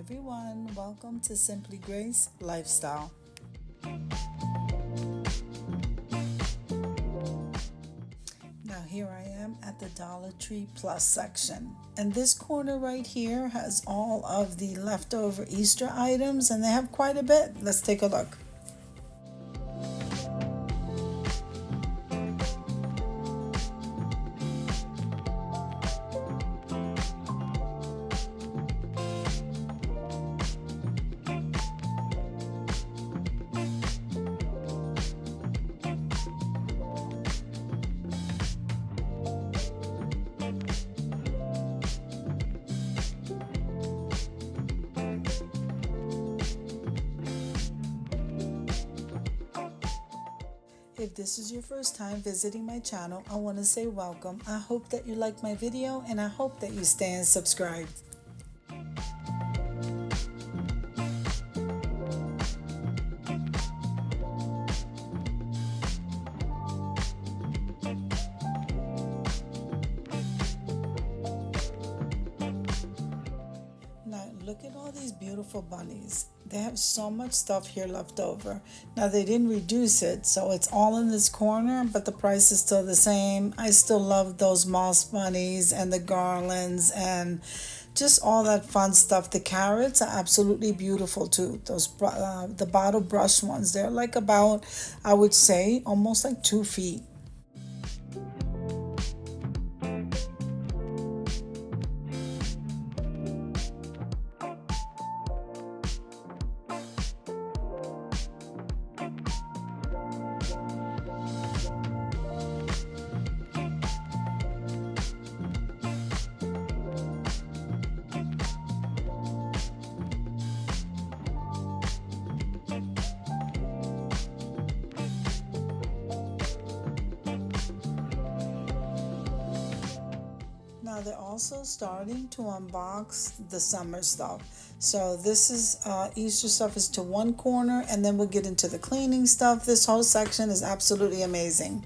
everyone, welcome to Simply Grace Lifestyle. Now here I am at the Dollar Tree Plus section, and this corner right here has all of the leftover Easter items, and they have quite a bit. Let's take a look. If this is your first time visiting my channel, I want to say welcome. I hope that you like my video, and I hope that you stay and subscribe. Now look at all these beautiful bunnies. They have so much stuff here left over. Now they didn't reduce it, so it's all in this corner, but the price is still the same. I still love those moss bunnies and the garlands and just all that fun stuff. The carrots are absolutely beautiful too. Those the bottle brush ones, they're like about, I would say, almost like 2 feet. Now they're also starting to unbox the summer stuff. So this is Easter stuff is to one corner, and then we'll get into the cleaning stuff. This whole section is absolutely amazing.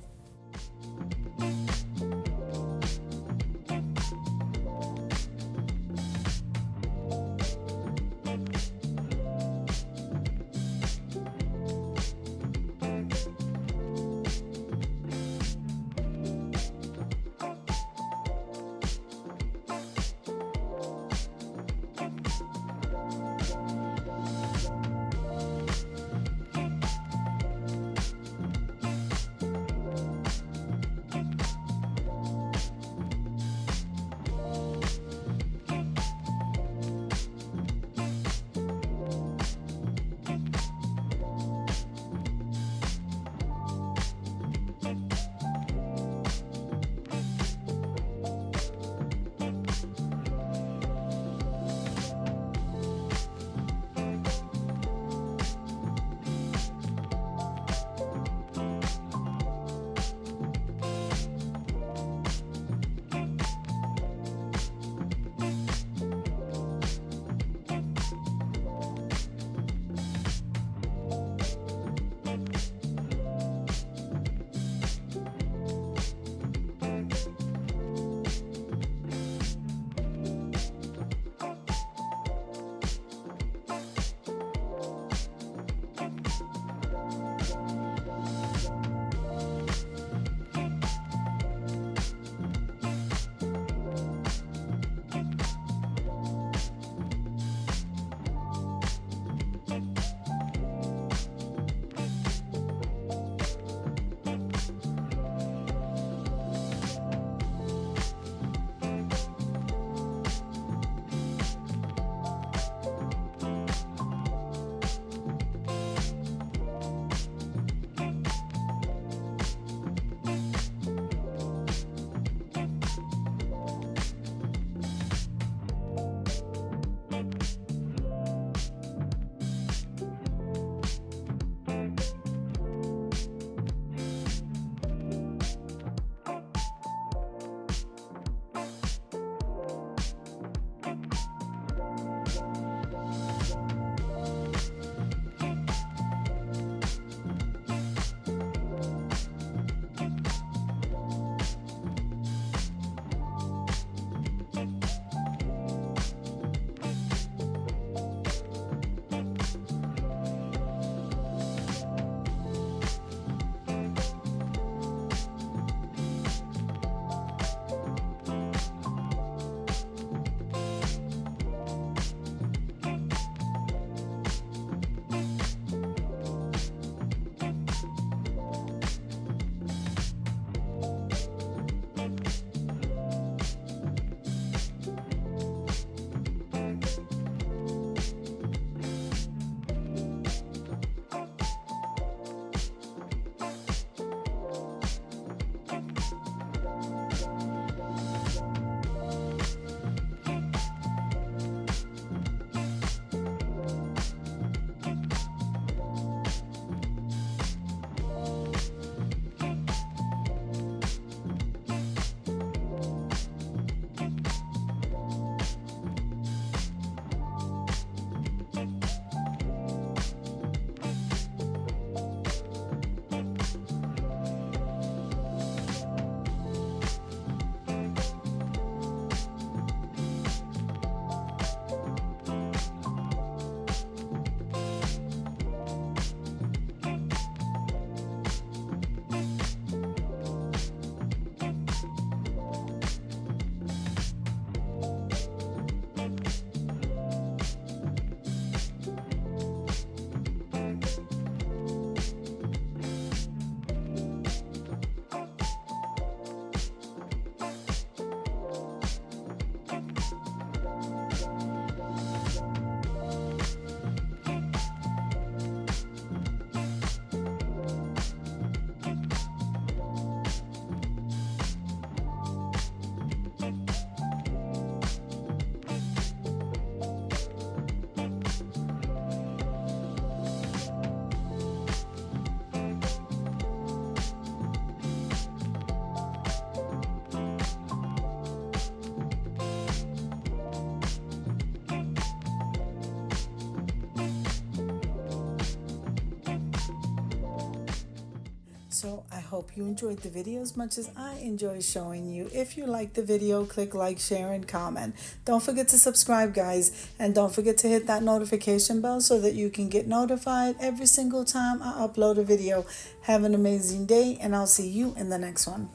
So I hope you enjoyed the video as much as I enjoy showing you. If you like the video, click like, share, and comment. Don't forget to subscribe, guys. And don't forget to hit that notification bell so that you can get notified every single time I upload a video. Have an amazing day, and I'll see you in the next one.